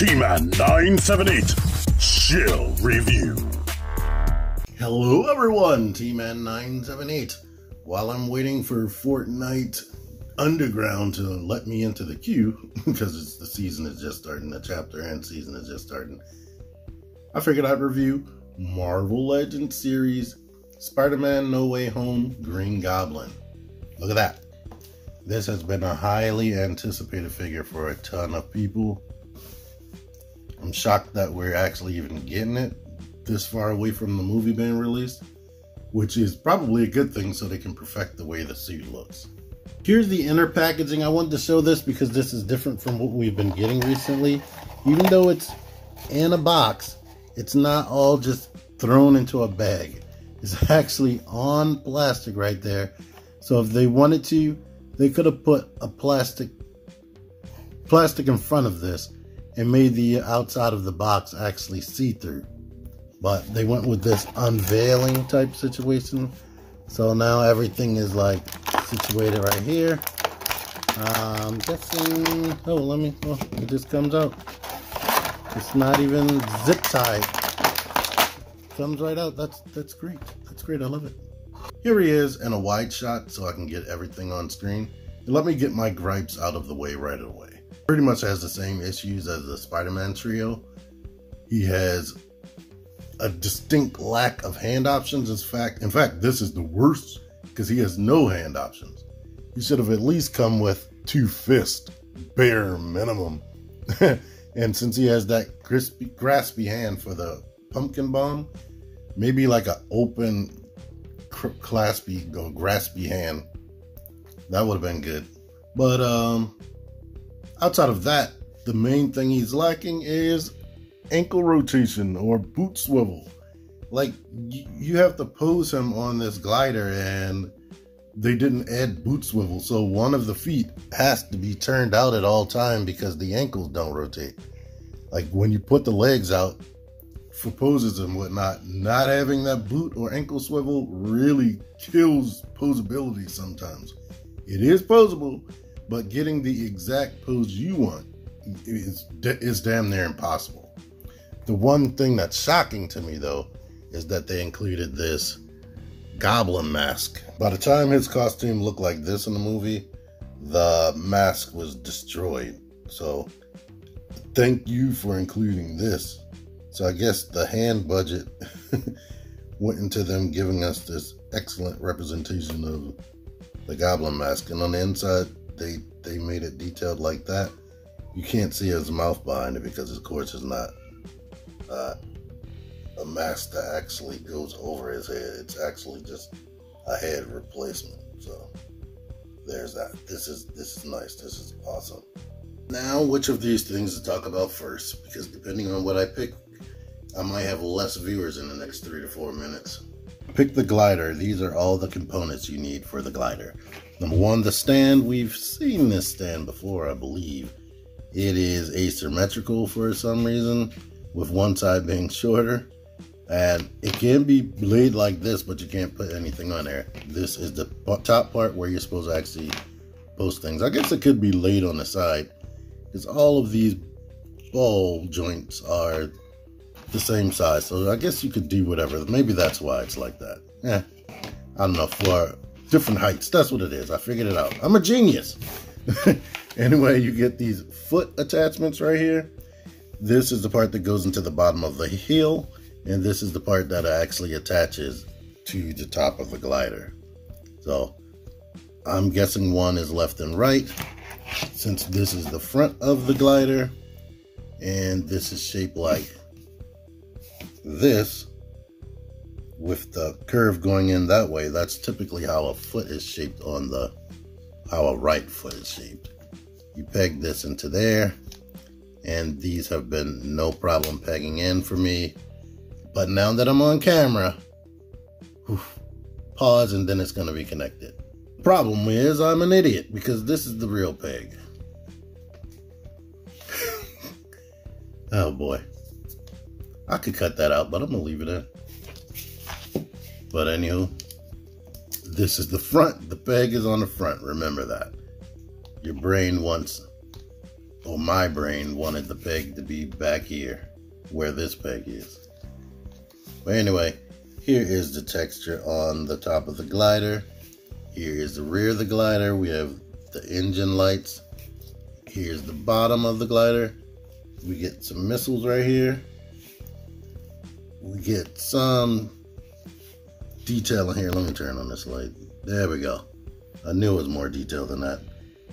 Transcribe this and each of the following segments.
T-Man 978 Chill Review. Hello everyone, T-Man 978. While I'm waiting for Fortnite Underground to let me into the queue, because the season is just starting, the chapter and season is just starting, I figured I'd review Marvel Legends series, Spider-Man No Way Home, Green Goblin. Look at that. This has been a highly anticipated figure for a ton of people. I'm shocked that we're actually even getting it this far away from the movie being released, which is probably a good thing so they can perfect the way the suit looks. Here's the inner packaging. I wanted to show this because this is different from what we've been getting recently. Even though it's in a box, it's not all just thrown into a bag. It's actually on plastic right there. So if they wanted to, they could have put a plastic in front of this and made the outside of the box actually see-through. But they went with this unveiling type situation. So now everything is like situated right here. I'm guessing, it just comes out. It's not even zip tied. Comes right out. That's great. That's great. I love it. Here he is in a wide shot so I can get everything on screen. And let me get my gripes out of the way right away. Pretty much has the same issues as the Spider-Man trio. He has a distinct lack of hand options. In fact, this is the worst because he has no hand options. He should have at least come with 2 fists, bare minimum. And since he has that graspy hand for the pumpkin bomb, maybe like an open, claspy, or graspy hand. That would have been good. But outside of that, the main thing he's lacking is ankle rotation or boot swivel. Like, you have to pose him on this glider and they didn't add boot swivel, so one of the feet has to be turned out at all time because the ankles don't rotate. Like when you put the legs out for poses and whatnot, not having that boot or ankle swivel really kills posability sometimes. It is posable, but getting the exact pose you want is damn near impossible. The one thing that's shocking to me, though, is that they included this goblin mask. By the time his costume looked like this in the movie, the mask was destroyed. So, thank you for including this. So I guess the hand budget went into them giving us this excellent representation of the goblin mask. And on the inside, they made it detailed like that. You can't see his mouth behind it because, of course, it's not a mask that actually goes over his head. It's actually just a head replacement. So there's that. This is nice. This is awesome. Now, which of these things to talk about first? Because depending on what I pick, I might have less viewers in the next 3 to 4 minutes. Pick the glider. These are all the components you need for the glider. Number 1, the stand. We've seen this stand before, I believe. It is asymmetrical for some reason, with one side being shorter. And it can be laid like this, but you can't put anything on there. This is the top part where you're supposed to actually post things. I guess it could be laid on the side, because all of these ball joints are the same size. So I guess you could do whatever. Maybe that's why it's like that. I don't know, for different heights. That's what it is. I figured it out. I'm a genius. Anyway, you get these foot attachments right here. This is the part that goes into the bottom of the heel. And this is the part that actually attaches to the top of the glider. So I'm guessing one is left and right, since this is the front of the glider. And this is shaped like this, with the curve going in that way. That's typically how a foot is shaped how a right foot is shaped. You peg this into there, and these have been no problem pegging in for me. But now that I'm on camera, pause and then it's going to be connected. Problem is, I'm an idiot because this is the real peg. Oh boy. I could cut that out, but I'm going to leave it in. But anywho, this is the front. The peg is on the front. Remember that. Your brain wants or my brain wanted the peg to be back here, where this peg is. But anyway, here is the texture on the top of the glider. Here is the rear of the glider. We have the engine lights. Here's the bottom of the glider. We get some missiles right here. We get some detail in here. Let me turn on this light. There we go. I knew it was more detailed than that.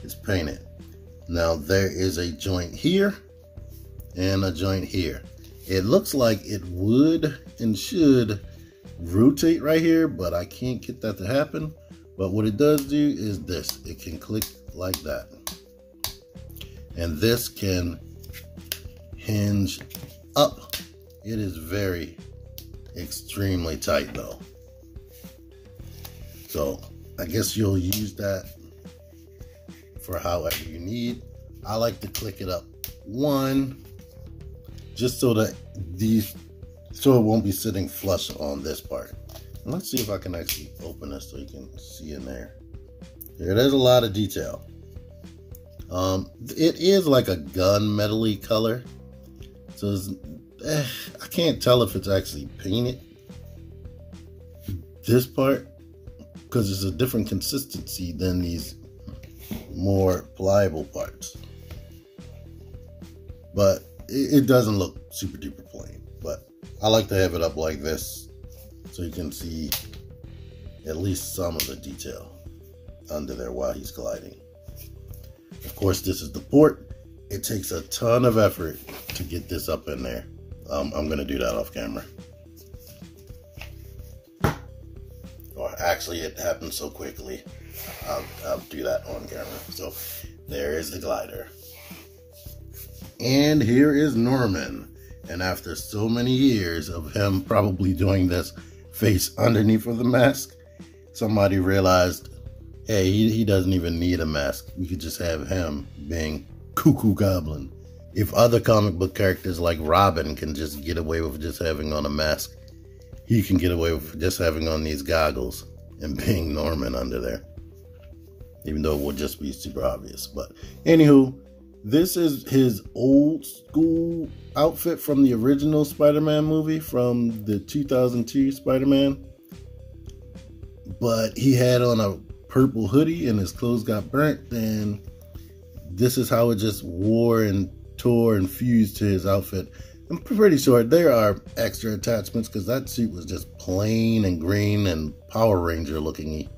It's painted. Now there is a joint here and a joint here. It looks like it would and should rotate right here, but I can't get that to happen. But what it does do is this. It can click like that. And this can hinge up. It is very extremely tight though. So I guess you'll use that for however you need. I like to click it up one, just so that so it won't be sitting flush on this part. And let's see if I can actually open this so you can see in there. There's a lot of detail. It is like a gun-metally color, so I can't tell if it's actually painted, this part, because it's a different consistency than these more pliable parts. But it doesn't look super duper plain. But I like to have it up like this so you can see at least some of the detail under there while he's gliding. Of course, this is the port. It takes a ton of effort to get this up in there. I'm going to do that off camera. Or actually, it happened so quickly. I'll do that on camera. So there is the glider. And here is Norman. And after so many years of him probably doing this face underneath of the mask, somebody realized, hey, he doesn't even need a mask. We could just have him being Green Goblin. If other comic book characters like Robin can just get away with just having on a mask, he can get away with just having on these goggles and being Norman under there. Even though it would just be super obvious. But anywho, this is his old school outfit from the original Spider-Man movie, from the 2002 Spider-Man. But he had on a purple hoodie and his clothes got burnt, and this is how it just wore and tore and fused to his outfit. I'm pretty sure there are extra attachments because that suit was just plain and green and Power Ranger looking-y.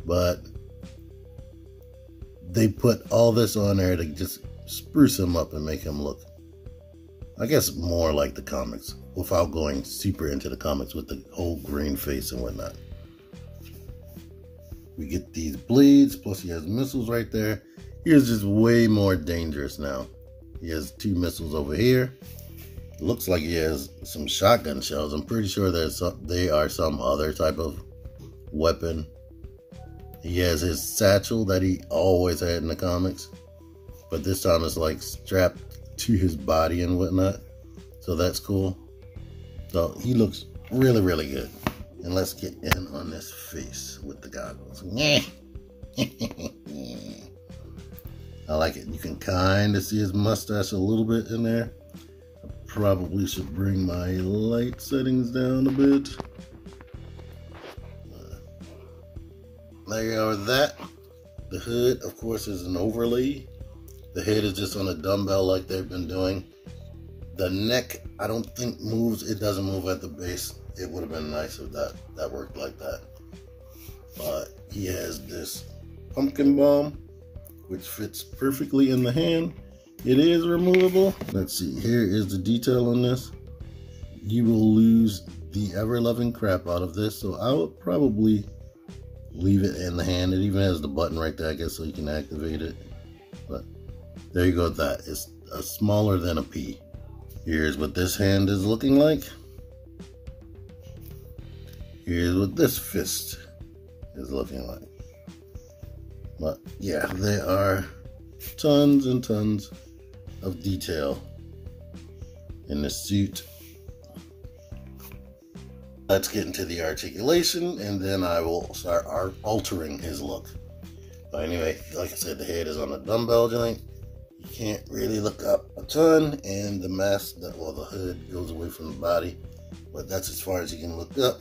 But they put all this on there to just spruce him up and make him look, I guess, more like the comics without going super into the comics with the whole green face and whatnot. We get these blades, plus he has missiles right there. He is just way more dangerous now. He has 2 missiles over here. It looks like he has some shotgun shells. I'm pretty sure they are some other type of weapon. He has his satchel that he always had in the comics, but this time it's like strapped to his body and whatnot. So that's cool. So he looks really, really good. And let's get in on this face with the goggles. I like it. You can kind of see his mustache a little bit in there. I probably should bring my light settings down a bit. There you go with that. The hood, of course, is an overlay. The head is just on a dumbbell like they've been doing. The neck, I don't think moves. It doesn't move at the base. It would have been nice if that worked like that. But he has this pumpkin bomb, which fits perfectly in the hand. It is removable. Let's see, here is the detail on this. You will lose the ever-loving crap out of this, so I would probably leave it in the hand. It even has the button right there, I guess, so you can activate it. But there you go with that. It's smaller than a pea. Here's what this hand is looking like. Here's what this fist is looking like. But yeah, there are tons and tons of detail in the suit. Let's get into the articulation, and then I will start altering his look. But anyway, like I said, the head is on a dumbbell joint. You Can't really look up a ton, and the mask, well, the hood goes away from the body, but that's as far as you can look up.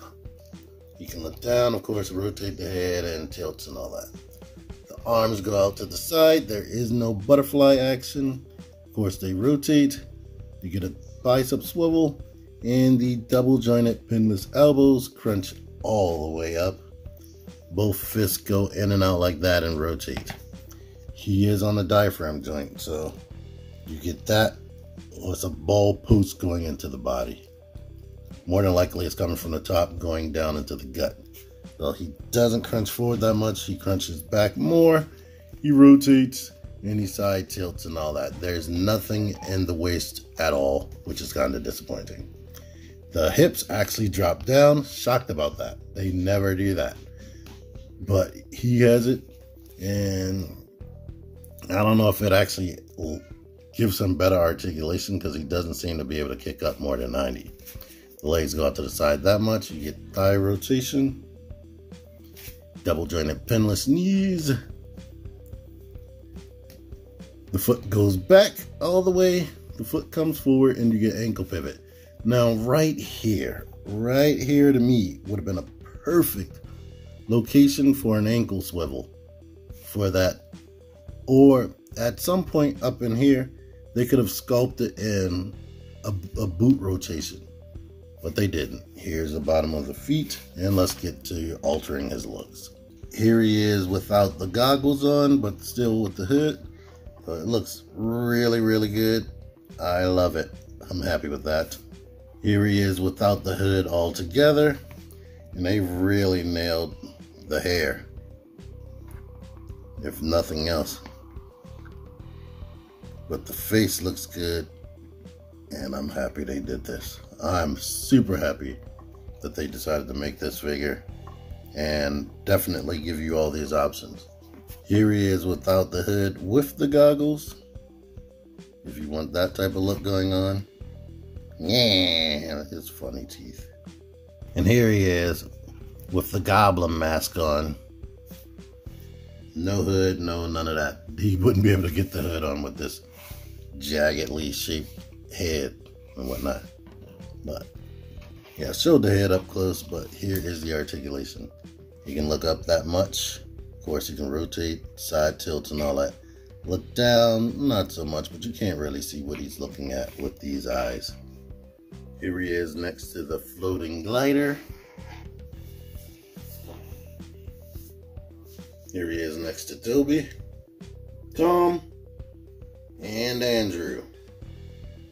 You can look down, of course, rotate the head and tilts and all that. The arms go out to the side. There is no butterfly action. Of course, they rotate. You get a bicep swivel, and the double jointed pinless elbows crunch all the way up. Both fists go in and out like that and rotate. He is on the diaphragm joint, so you get that. Well, it's a ball post going into the body. More than likely it's coming from the top going down into the gut. So he doesn't crunch forward that much. He crunches back more. He rotates and he side tilts and all that. There's nothing in the waist at all, which is kind of disappointing. The hips actually drop down. Shocked about that. They never do that. But he has it, and I don't know if it actually will give some better articulation because he doesn't seem to be able to kick up more than 90. The legs go out to the side that much. You get thigh rotation, double jointed pinless knees. The foot goes back all the way. The foot comes forward and you get ankle pivot. Now right here to me would have been a perfect location for an ankle swivel for that. Or at some point up in here, they could have sculpted in a boot rotation, but they didn't. Here's the bottom of the feet, and let's get to altering his looks. Here he is without the goggles on, but still with the hood. So it looks really, really good. I love it. I'm happy with that. Here he is without the hood altogether, and they really nailed the hair, if nothing else. But the face looks good, and I'm happy they did this. I'm super happy that they decided to make this figure and definitely give you all these options. Here he is without the hood with the goggles, if you want that type of look going on. Yeah, his funny teeth. And here he is with the goblin mask on. No hood, no none of that. He wouldn't be able to get the hood on with this jaggedly shaped head and whatnot. But yeah, I showed the head up close, but here is the articulation. You can look up that much. Of course, you can rotate, side tilts and all that. Look down, not so much, but you can't really see what he's looking at with these eyes. Here he is next to the floating glider. Here he is next to Toby, Tom, and Andrew.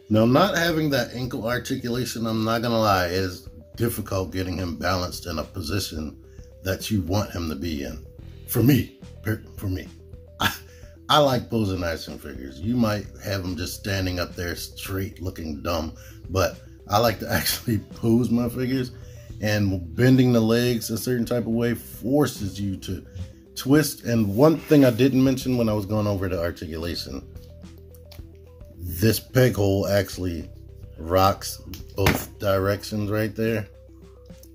Now, not having that ankle articulation, I'm not gonna lie, it is difficult getting him balanced in a position that you want him to be in. For me. I like posing action figures. You might have them just standing up there straight looking dumb, but I like to actually pose my figures, and bending the legs a certain type of way forces you to twist. And one thing I didn't mention when I was going over the articulation, this peg hole actually rocks both directions right there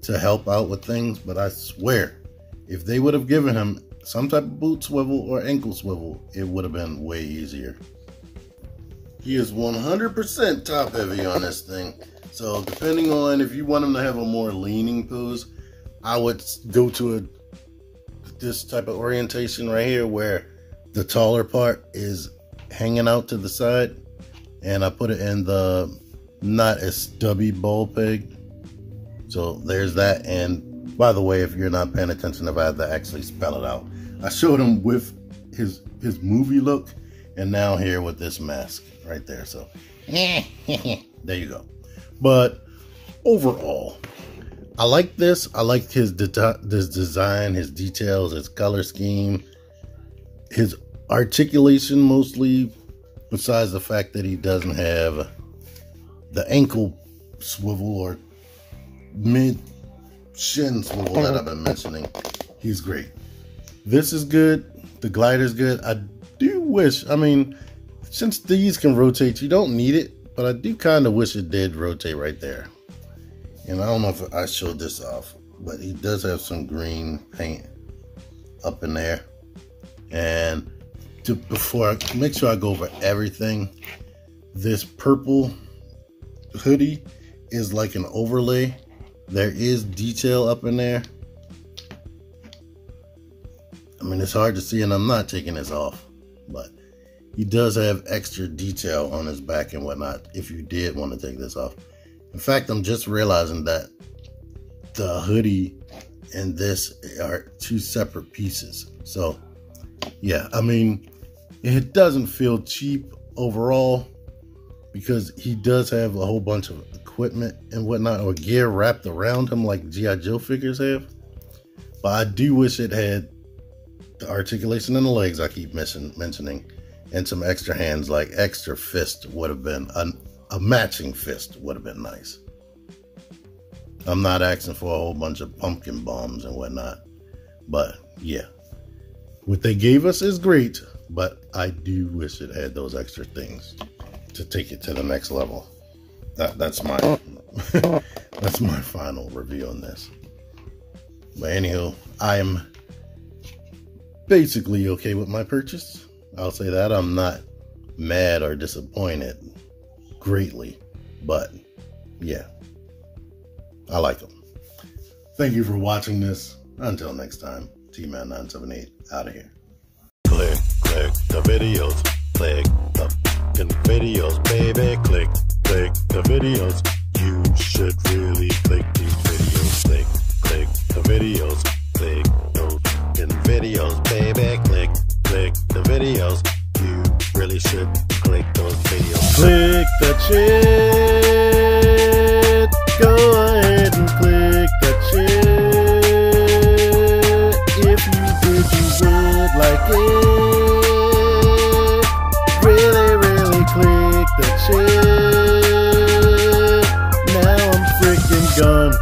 to help out with things. But I swear, if they would have given him some type of boot swivel or ankle swivel, it would have been way easier. He is 100% top heavy on this thing. So depending on if you want him to have a more leaning pose, I would go to this type of orientation right here where the taller part is hanging out to the side, and I put it in the not as stubby ball peg. So there's that. And by the way, if you're not paying attention, if I had to actually spell it out, I showed him with his movie look, and now here with this mask right there. So there you go. But overall, I like this. I like his design, his details, his color scheme, his articulation mostly, besides the fact that he doesn't have the ankle swivel or mid shin swivel that I've been mentioning. He's great. This is good. The glider's good. I do wish, I mean, since these can rotate, you don't need it, but I do kind of wish it did rotate right there. And I don't know if I showed this off, but he does have some green paint up in there. And before I make sure I go over everything, this purple hoodie is like an overlay. There is detail up in there. I mean, it's hard to see, and I'm not taking this off, but he does have extra detail on his back and whatnot if you did want to take this off. In fact, I'm just realizing that the hoodie and this are two separate pieces. So yeah, I mean, it doesn't feel cheap overall because he does have a whole bunch of equipment and whatnot, or gear wrapped around him like G.I. Joe figures have. But I do wish it had the articulation in the legs I keep mentioning, and some extra hands, like extra fist would have been, a matching fist would have been nice. I'm not asking for a whole bunch of pumpkin bombs and whatnot, but yeah, what they gave us is great, but I do wish it had those extra things to take it to the next level. That's my that's my final review on this. But anyhow, I am basically okay with my purchase. I'll say that. I'm not mad or disappointed greatly, but yeah, I like them. Thank you for watching this. Until next time, T-Man978 out of here. Click the videos. Click the fucking videos, baby. Click the videos. You should really click these videos. Click the videos. Click those fucking videos, baby. Click the videos. You really should click those videos. Click the shit. Go ahead and click the shit. If you did, you would like it. Really click the shit. Now I'm freaking gone.